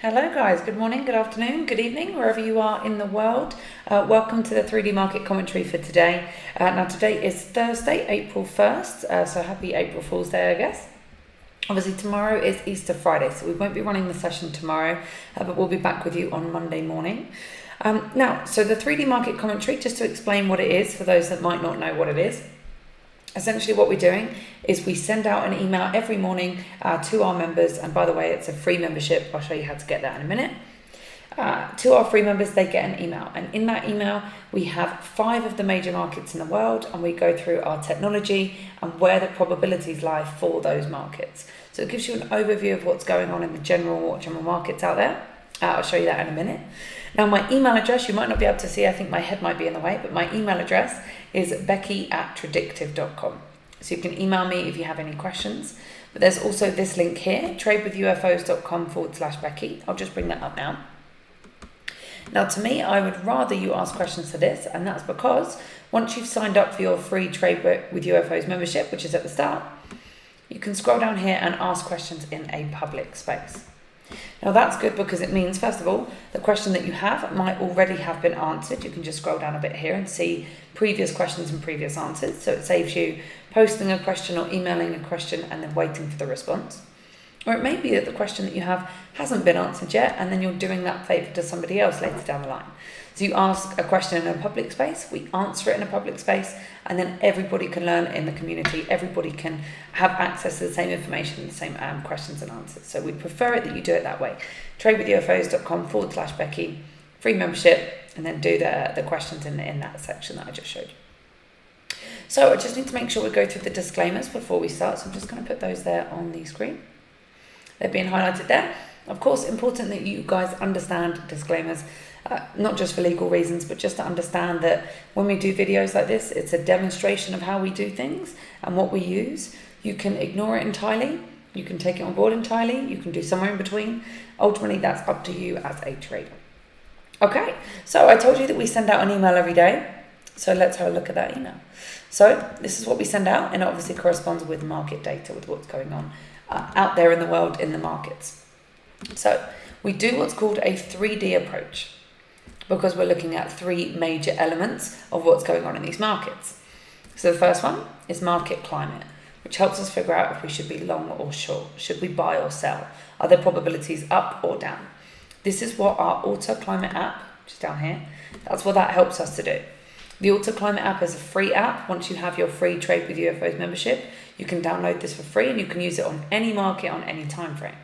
Hello guys, good morning, good afternoon, good evening, wherever you are in the world. Welcome to the 3D market commentary for today. Now today is Thursday, April 1st, so happy April Fool's Day, I guess. Obviously tomorrow is Easter Friday, so we won't be running the session tomorrow, but we'll be back with you on Monday morning. Now, so the 3D market commentary, just to explain what it is for those that might not know what it is. Essentially what we're doing is we send out an email every morning to our members, and by the way, it's a free membership. I'll show you how to get that in a minute. To our free members, they get an email, and in that email we have 5 of the major markets in the world, and we go through our technology and where the probabilities lie for those markets. So it gives you an overview of what's going on in the general markets out there. I'll show you that in a minute. Now my email address, you might not be able to see, I think my head might be in the way, but my email address is becky@tradictive.com. So you can email me if you have any questions. But there's also this link here, tradewithufos.com/Becky. I'll just bring that up now. Now to me, I would rather you ask questions to this, and that's because once you've signed up for your free Trade with UFOs membership, which is at the start, you can scroll down here and ask questions in a public space. Now that's good because it means, first of all, the question that you have might already have been answered. You can just scroll down a bit here and see previous questions and previous answers. So it saves you posting a question or emailing a question and then waiting for the response. Or it may be that the question that you have hasn't been answered yet, and then you're doing that favour to somebody else later down the line. So you ask a question in a public space, we answer it in a public space, and then everybody can learn in the community. Everybody can have access to the same information, the same questions and answers. So we prefer it that you do it that way. tradewithufos.com/Becky, free membership, and then do the questions in that section that I just showed you. So I just need to make sure we go through the disclaimers before we start. So I'm just going to put those there on the screen. They're being highlighted there. Of course, important that you guys understand disclaimers, not just for legal reasons, but just to understand that when we do videos like this, it's a demonstration of how we do things and what we use. You can ignore it entirely. You can take it on board entirely. You can do somewhere in between. Ultimately, that's up to you as a trader. Okay, so I told you that we send out an email every day. So let's have a look at that email. So this is what we send out, and it obviously corresponds with market data, with what's going on out there in the world in the markets. So we do what's called a 3D approach because we're looking at 3 major elements of what's going on in these markets. So the first one is market climate, which helps us figure out if we should be long or short. Should we buy or sell? Are there probabilities up or down? This is what our AutoClimate app, which is down here, that's what that helps us to do. The AutoClimate app is a free app. Once you have your free Trade with UFOs membership, you can download this for free and you can use it on any market on any time frame.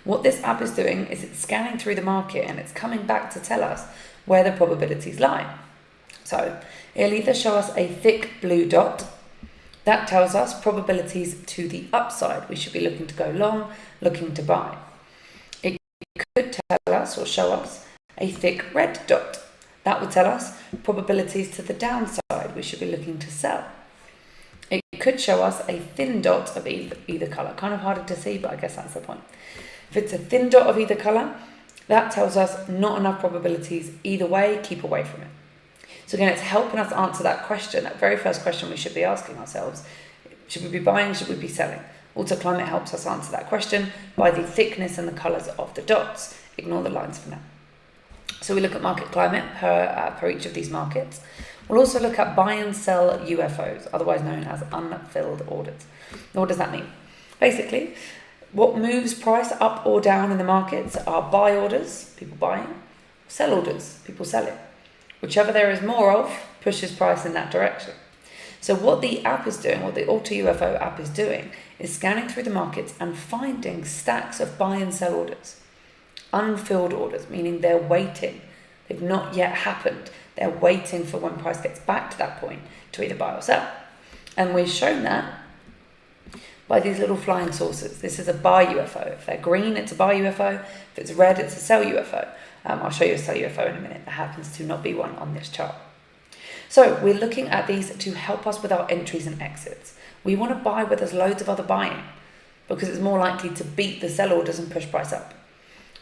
What this app is doing is it's scanning through the market and it's coming back to tell us where the probabilities lie. So it'll either show us a thick blue dot. That tells us probabilities to the upside. We should be looking to go long, looking to buy. It could tell us or show us a thick red dot. That would tell us probabilities to the downside. We should be looking to sell. It could show us a thin dot of either colour. Kind of harder to see, but I guess that's the point. If it's a thin dot of either colour, that tells us not enough probabilities either way, keep away from it. So again, it's helping us answer that question, that very first question we should be asking ourselves. Should we be buying, should we be selling? AutoClimate helps us answer that question by the thickness and the colours of the dots. Ignore the lines for now. So we look at market climate per each of these markets. We'll also look at buy and sell UFOs, otherwise known as unfilled orders. Now, what does that mean? Basically, what moves price up or down in the markets are buy orders, people buying, sell orders, people selling. Whichever there is more of pushes price in that direction. So what the app is doing, what the AutoUFO app is doing, is scanning through the markets and finding stacks of buy and sell orders. Unfilled orders, meaning they're waiting. They've not yet happened. They're waiting for when price gets back to that point to either buy or sell. And we've shown that by these little flying saucers. This is a buy UFO. If they're green, it's a buy UFO. If it's red, it's a sell UFO. I'll show you a sell UFO in a minute. There happens to not be one on this chart. So we're looking at these to help us with our entries and exits. We want to buy where there's loads of other buying because it's more likely to beat the sell orders and push price up.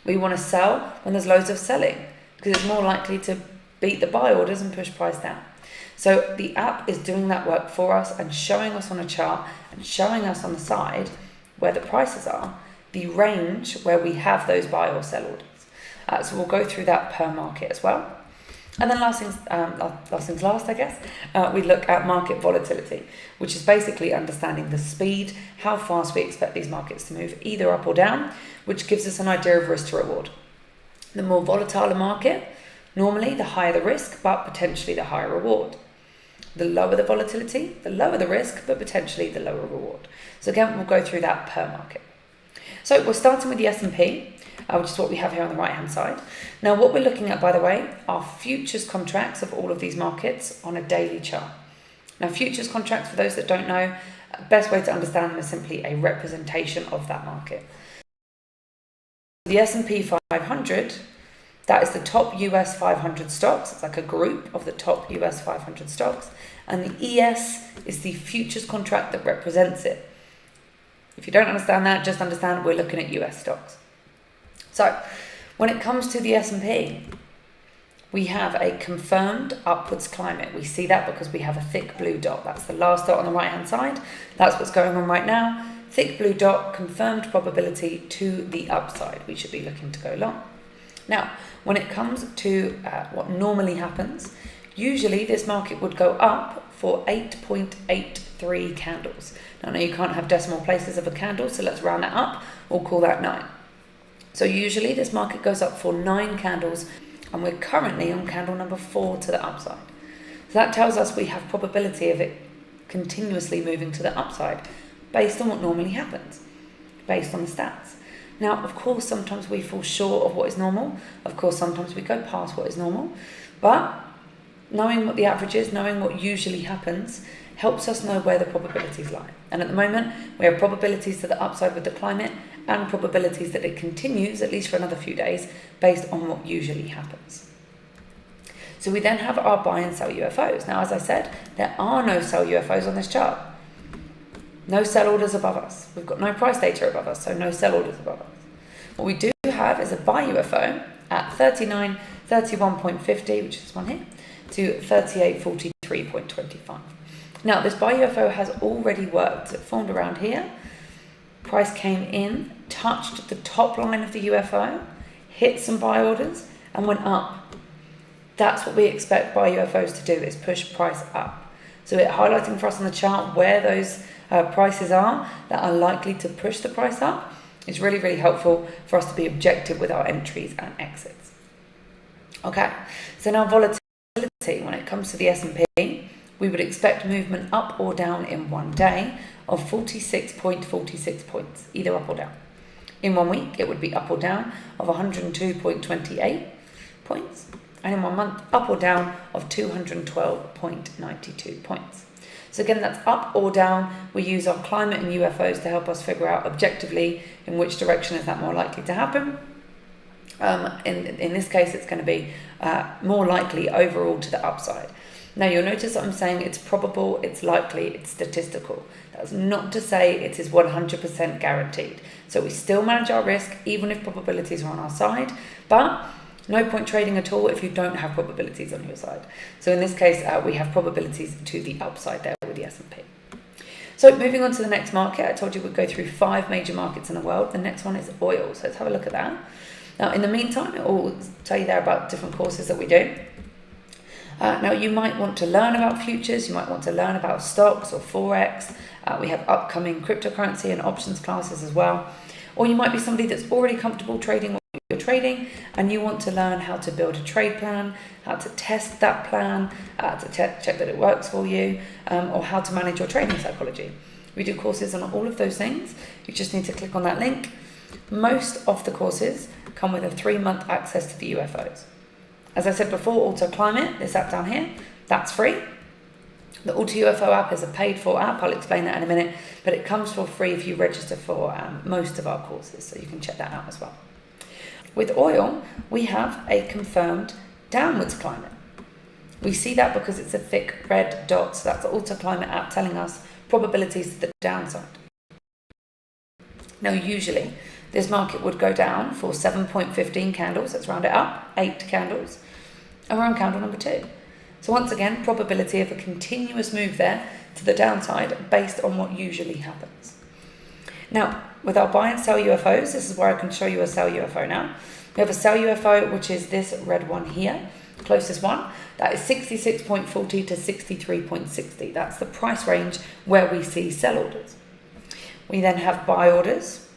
We want to sell when there's loads of selling because it's more likely to beat the buy orders and push price down. So the app is doing that work for us and showing us on a chart and showing us on the side where the prices are the range where we have those buy or sell orders. So we'll go through that per market as well. And then last things last, I guess, we look at market volatility, which is basically understanding the speed, how fast we expect these markets to move, either up or down, which gives us an idea of risk to reward. The more volatile a market, normally the higher the risk, but potentially the higher reward. The lower the volatility, the lower the risk, but potentially the lower reward. So again, we'll go through that per market. So we're starting with the S&P, which is what we have here on the right-hand side. Now, what we're looking at, by the way, are futures contracts of all of these markets on a daily chart. Now, futures contracts, for those that don't know, best way to understand them is simply a representation of that market. The S&P 500, that is the top US 500 stocks. It's like a group of the top US 500 stocks. And the ES is the futures contract that represents it. If you don't understand that, just understand we're looking at US stocks. So when it comes to the S&P, we have a confirmed upwards climate. We see that because we have a thick blue dot. That's the last dot on the right-hand side. That's what's going on right now. Thick blue dot, confirmed probability to the upside. We should be looking to go long. Now, when it comes to what normally happens, usually this market would go up for 8.83 candles. Now, I know you can't have decimal places of a candle, so let's round that up. We'll call that 9. So usually this market goes up for 9 candles, and we're currently on candle number 4 to the upside. So that tells us we have probability of it continuously moving to the upside based on what normally happens, based on the stats. Now, of course, sometimes we fall short of what is normal. Of course, sometimes we go past what is normal. But knowing what the average is, knowing what usually happens, helps us know where the probabilities lie. And at the moment, we have probabilities to the upside with the climate and probabilities that it continues, at least for another few days, based on what usually happens. So we then have our buy and sell UFOs. Now, as I said, there are no sell UFOs on this chart. No sell orders above us. We've got no price data above us, so no sell orders above us. What we do have is a buy UFO at 31.50, which is this one here, to 38.43.25. Now, this buy UFO has already worked. It formed around here. Price came in, touched the top line of the UFO, hit some buy orders, and went up. That's what we expect buy UFOs to do, is push price up. So it's highlighting for us on the chart where those prices are that are likely to push the price up. It's really, really helpful for us to be objective with our entries and exits. Okay, so now volatility. When it comes to the S&P, we would expect movement up or down in one day of 46.46 points, either up or down. In 1 week, it would be up or down of 102.28 points, and in 1 month, up or down of 212.92 points. So again, that's up or down. We use our climate and UFOs to help us figure out objectively in which direction is that more likely to happen. In this case, it's going to be more likely overall to the upside. Now, you'll notice that I'm saying it's probable, it's likely, it's statistical. That's not to say it is 100% guaranteed. So we still manage our risk, even if probabilities are on our side, but no point trading at all if you don't have probabilities on your side. So in this case, we have probabilities to the upside there with the S&P. So moving on to the next market, I told you we'd go through 5 major markets in the world. The next one is oil. So let's have a look at that. Now, in the meantime, it will tell you there about different courses that we do. Now, you might want to learn about futures. You might want to learn about stocks or Forex. We have upcoming cryptocurrency and options classes as well. Or you might be somebody that's already comfortable trading what you're trading, and you want to learn how to build a trade plan, how to test that plan, to check that it works for you, or how to manage your trading psychology. We do courses on all of those things. You just need to click on that link. Most of the courses come with a 3-month access to the UFOs. As I said before, Auto Climate, this app down here, that's free. The AutoUFO app is a paid-for app. I'll explain that in a minute, but it comes for free if you register for most of our courses, so you can check that out as well. With oil, we have a confirmed downwards climate. We see that because it's a thick red dot, so that's the Auto Climate app telling us probabilities to the downside. Now, usually, this market would go down for 7.15 candles, let's round it up, 8 candles, around candle number 2. So once again, probability of a continuous move there to the downside based on what usually happens. Now, with our buy and sell UFOs, this is where I can show you a sell UFO now. We have a sell UFO, which is this red one here, closest one. That is 66.40 to 63.60. That's the price range where we see sell orders. We then have buy orders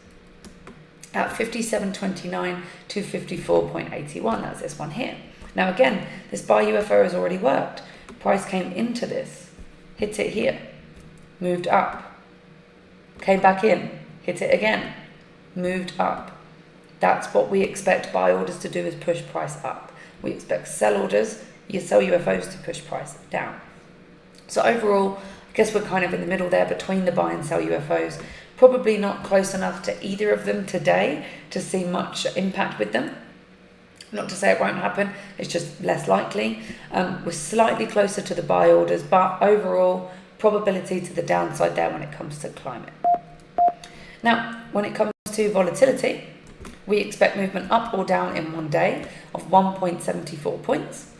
at 57.29 to 54.81. That's this one here. Now again, this buy UFO has already worked. Price came into this, hit it here, moved up, came back in, hit it again, moved up. That's what we expect buy orders to do, is push price up. We expect sell orders, you sell UFOs, to push price down. So overall, I guess we're kind of in the middle there between the buy and sell UFOs. Probably not close enough to either of them today to see much impact with them. Not to say it won't happen, it's just less likely. We're slightly closer to the buy orders, but overall probability to the downside there when it comes to climate. Now, when it comes to volatility, we expect movement up or down in one day of 1.74 points.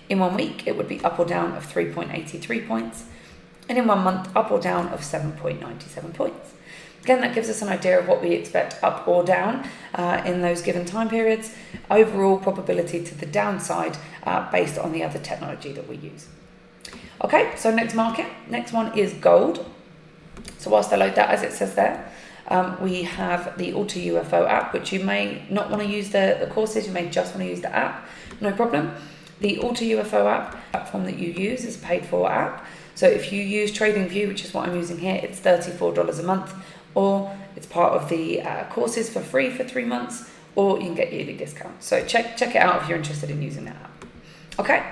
In 1 week, it would be up or down of 3.83 points. And in 1 month, up or down of 7.97 points. Again, that gives us an idea of what we expect up or down in those given time periods. Overall probability to the downside based on the other technology that we use. Okay, so next market. Next one is gold. So whilst I load that, as it says there, we have the AutoUFO app, which you may not want to use the courses, you may just want to use the app, no problem. The AutoUFO app platform that you use is a paid for app. So if you use TradingView, which is what I'm using here, it's $34 a month, or it's part of the courses for free for 3 months, or you can get yearly discounts. So check it out if you're interested in using that app. Okay,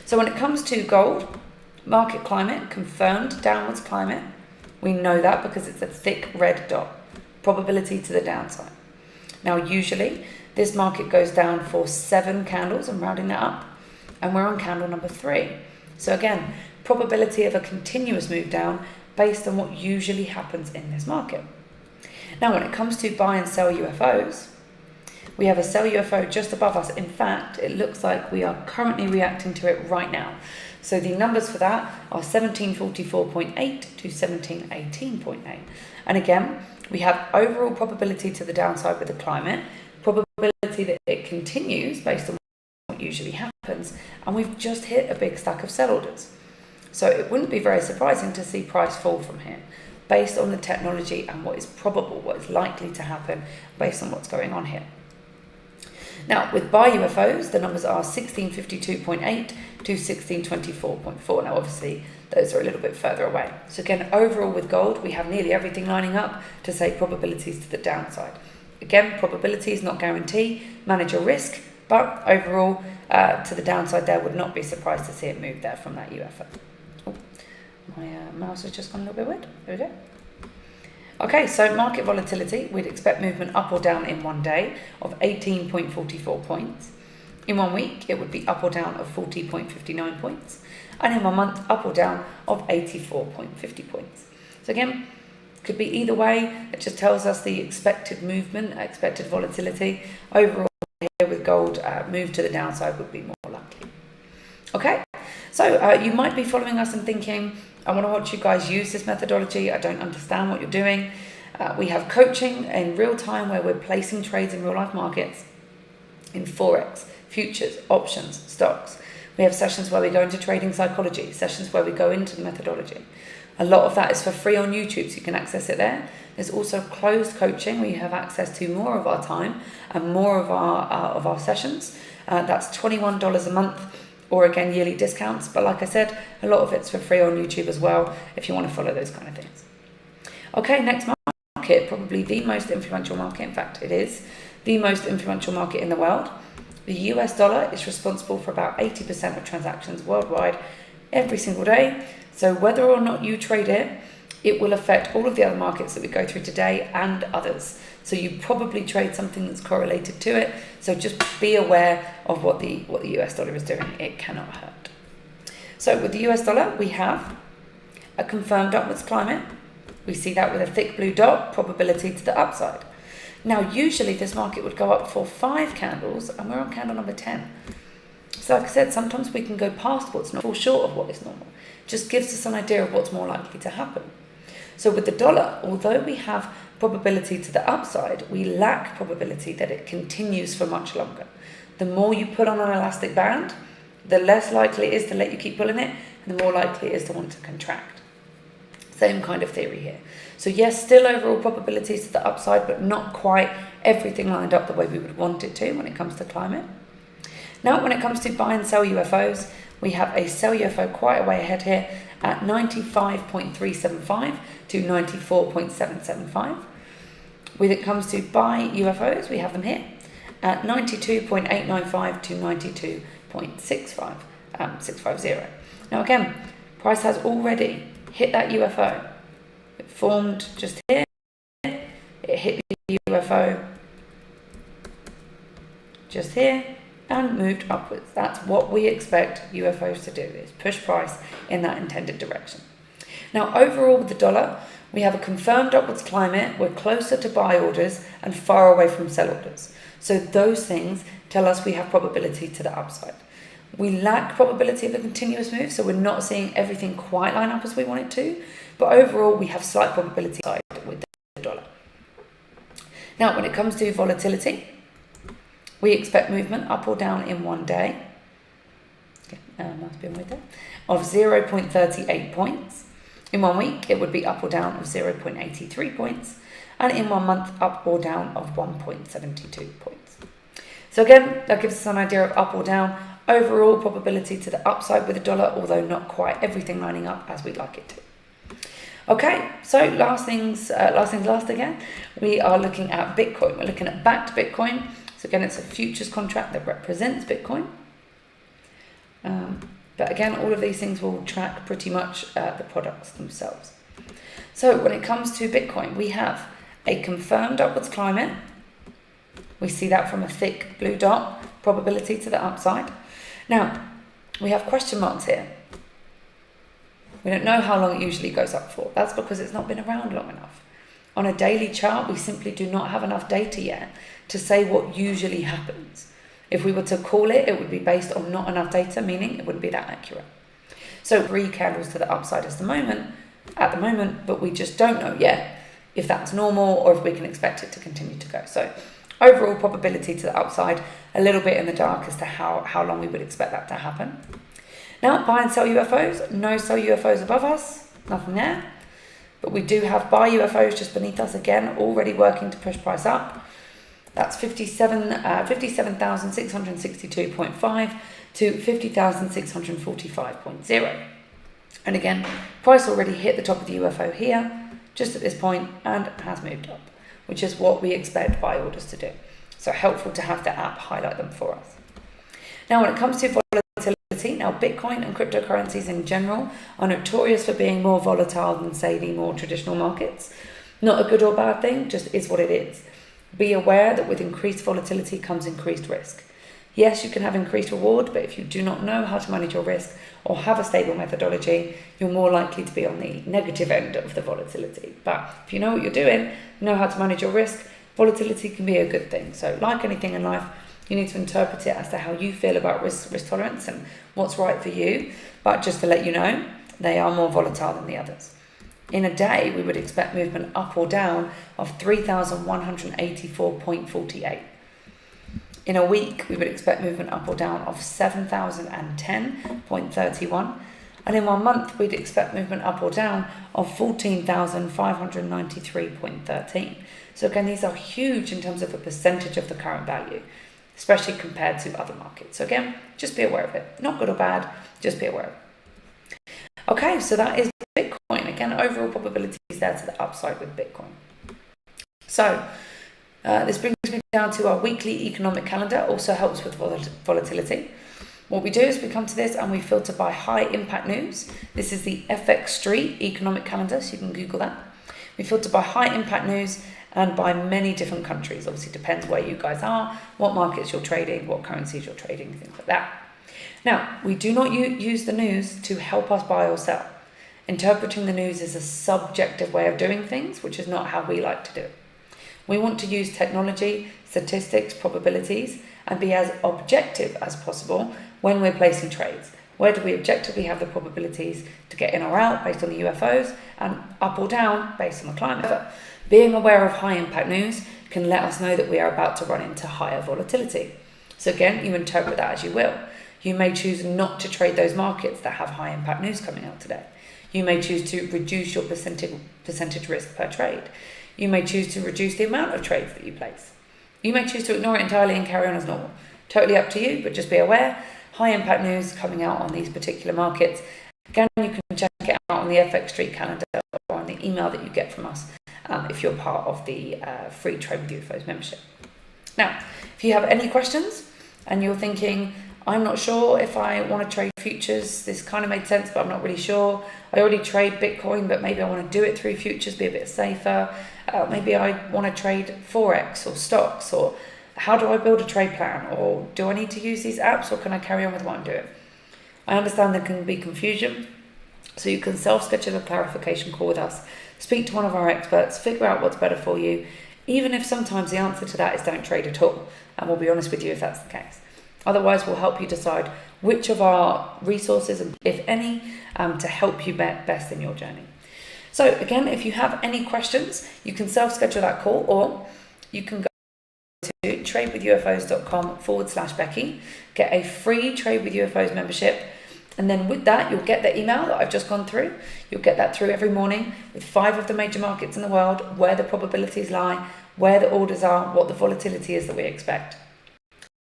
so when it comes to gold, market climate, confirmed downwards climate. We know that because it's a thick red dot. Probability to the downside. Now usually this market goes down for 7 candles, I'm rounding that up, and we're on candle number 3. So again, probability of a continuous move down based on what usually happens in this market. Now when it comes to buy and sell UFOs, we have a sell UFO just above us. In fact, it looks like we are currently reacting to it right now. So the numbers for that are 1744.8 to 1718.8. And again, we have overall probability to the downside with the climate, probability that it continues based on what usually happens, and we've just hit a big stack of sell orders. So it wouldn't be very surprising to see price fall from here based on the technology and what is probable, what is likely to happen based on what's going on here. Now, with buy UFOs, the numbers are 1652.8 to 1624.4. Now, obviously, those are a little bit further away. So again, overall with gold, we have nearly everything lining up to say probabilities to the downside. Again, probability is not guarantee, manage your risk, but overall to the downside there, would not be surprised to see it move there from that UFO. Oh, my mouse has just gone a little bit weird. There we go. Okay, so market volatility, we'd expect movement up or down in 1 day of 18.44 points. In 1 week, it would be up or down of 40.59 points. And in 1 month, up or down of 84.50 points. So again, could be either way. It just tells us the expected movement, expected volatility. Overall, here with gold, move to the downside would be more likely. Okay, so you might be following us and thinking, I want to watch you guys use this methodology. I don't understand what you're doing. We have coaching in real time where we're placing trades in real life markets in Forex, futures, options, stocks. We have sessions where we go into trading psychology, sessions where we go into the methodology. A lot of that is for free on YouTube, so you can access it there. There's also closed coaching where you have access to more of our time and more of our sessions. That's $21 a month, or again, yearly discounts. But like I said, a lot of it's for free on YouTube as well, if you want to follow those kind of things. Okay, next market, probably the most influential market. In fact, it is the most influential market in the world. The US dollar is responsible for about 80% of transactions worldwide every single day. So whether or not you trade it, it will affect all of the other markets that we go through today and others. So you probably trade something that's correlated to it. So just be aware of what the US dollar is doing. It cannot hurt. So with the US dollar, we have a confirmed upwards climate. We see that with a thick blue dot, probability to the upside. Now, usually this market would go up for 5 candles, and we're on candle number 10. So like I said, sometimes we can go past what's not, fall short of what is normal. Just gives us an idea of what's more likely to happen. So with the dollar, although we have probability to the upside, we lack probability that it continues for much longer. The more you put on an elastic band, the less likely it is to let you keep pulling it, and the more likely it is to want to contract. Same kind of theory here. So yes, still overall probabilities to the upside, but not quite everything lined up the way we would want it to when it comes to climate. Now, when it comes to buy and sell UFOs, we have a sell UFO quite a way ahead here at 95.375 to 94.775. When it comes to buy UFOs, we have them here at 92.895 to 92.650. Now again, price has already hit that UFO. It formed just here, it hit the UFO just here and moved upwards. That's what we expect UFOs to do, is push price in that intended direction. Now overall with the dollar, we have a confirmed upwards climate. We're closer to buy orders and far away from sell orders. So those things tell us we have probability to the upside. We lack probability of a continuous move, so we're not seeing everything quite line up as we want it to. But overall, we have slight probability with the dollar. Now, when it comes to volatility, we expect movement up or down in one day. Of 0.38 points. In 1 week, it would be up or down of 0.83 points. And in 1 month, up or down of 1.72 points. So again, that gives us an idea of up or down. Overall probability to the upside with the dollar, although not quite everything lining up as we'd like it to. Okay, so last things last again. We are looking at Bitcoin. We're looking at backed Bitcoin. So again, it's a futures contract that represents Bitcoin. But again, all of these things will track pretty much the products themselves. So when it comes to Bitcoin, we have a confirmed upwards climate. We see that from a thick blue dot, probability to the upside. Now, we have question marks here. We don't know how long it usually goes up for. That's because it's not been around long enough. On a daily chart, we simply do not have enough data yet to say what usually happens. If we were to call it, it would be based on not enough data, meaning it wouldn't be that accurate. So 3 candles to the upside at the moment, but we just don't know yet if that's normal or if we can expect it to continue to go. So overall probability to the upside, a little bit in the dark as to how long we would expect that to happen. Now, buy and sell UFOs. No sell UFOs above us, nothing there. But we do have buy UFOs just beneath us again, already working to push price up. That's 57,662.5 to 50,645.0. And again, price already hit the top of the UFO here, just at this point, and has moved up, which is what we expect buy orders to do. So helpful to have the app highlight them for us. Now, when it comes to volatility, now Bitcoin and cryptocurrencies in general are notorious for being more volatile than, say, the more traditional markets. Not a good or bad thing, just is what it is. Be aware that with increased volatility comes increased risk. Yes, you can have increased reward, but if you do not know how to manage your risk or have a stable methodology, you're more likely to be on the negative end of the volatility. But if you know what you're doing, know how to manage your risk, volatility can be a good thing. So like anything in life, you need to interpret it as to how you feel about risk tolerance and what's right for you. But just to let you know, they are more volatile than the others. In a day, we would expect movement up or down of 3,184.48. In a week, we would expect movement up or down of 7,010.31. And in 1 month, we'd expect movement up or down of 14,593.13. So again, these are huge in terms of a percentage of the current value, especially compared to other markets. So again, just be aware of it. Not good or bad, just be aware of it. Okay, so that is Bitcoin. Again, overall probability is there to the upside with Bitcoin. So this brings me down to our weekly economic calendar, also helps with volatility. What we do is we come to this and we filter by high impact news. This is the FX Street economic calendar, so you can Google that. We filter by high impact news and by many different countries. Obviously, depends where you guys are, what markets you're trading, what currencies you're trading, things like that. Now, we do not use the news to help us buy or sell. Interpreting the news is a subjective way of doing things, which is not how we like to do it. We want to use technology, statistics, probabilities, and be as objective as possible when we're placing trades. Where do we objectively have the probabilities to get in or out based on the UFOs, and up or down based on the climate. Being aware of high impact news can let us know that we are about to run into higher volatility. So again, you interpret that as you will. You may choose not to trade those markets that have high impact news coming out today. You may choose to reduce your percentage risk per trade. You may choose to reduce the amount of trades that you place. You may choose to ignore it entirely and carry on as normal. Totally up to you, but just be aware, high impact news coming out on these particular markets. Again, you can check it out on the FX Street calendar or on the email that you get from us if you're part of the free Trade with UFOs membership. Now, if you have any questions and you're thinking, I'm not sure if I want to trade futures, this kind of made sense, but I'm not really sure. I already trade Bitcoin, but maybe I want to do it through futures, be a bit safer. Maybe I want to trade Forex or stocks, or how do I build a trade plan? Or do I need to use these apps, or can I carry on with what I'm doing? I understand there can be confusion, so you can self-schedule a clarification call with us, speak to one of our experts, figure out what's better for you, even if sometimes the answer to that is don't trade at all, and we'll be honest with you if that's the case. Otherwise, we'll help you decide which of our resources, if any, to help you best in your journey. So again, if you have any questions, you can self-schedule that call, or you can go to tradewithufos.com/Becky, get a free Trade with UFOs membership, and then with that, you'll get the email that I've just gone through. You'll get that through every morning with 5 of the major markets in the world, where the probabilities lie, where the orders are, what the volatility is that we expect.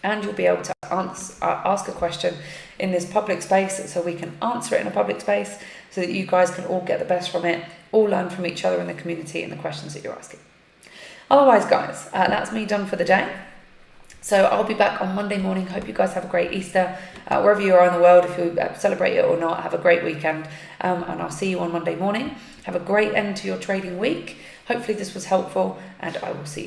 And you'll be able to ask a question in this public space, so we can answer it in a public space, so that you guys can all get the best from it, all learn from each other in the community and the questions that you're asking. Otherwise, guys, that's me done for the day. So I'll be back on Monday morning. Hope you guys have a great Easter. Wherever you are in the world, if you celebrate it or not, have a great weekend. And I'll see you on Monday morning. Have a great end to your trading week. Hopefully this was helpful, and I will see you.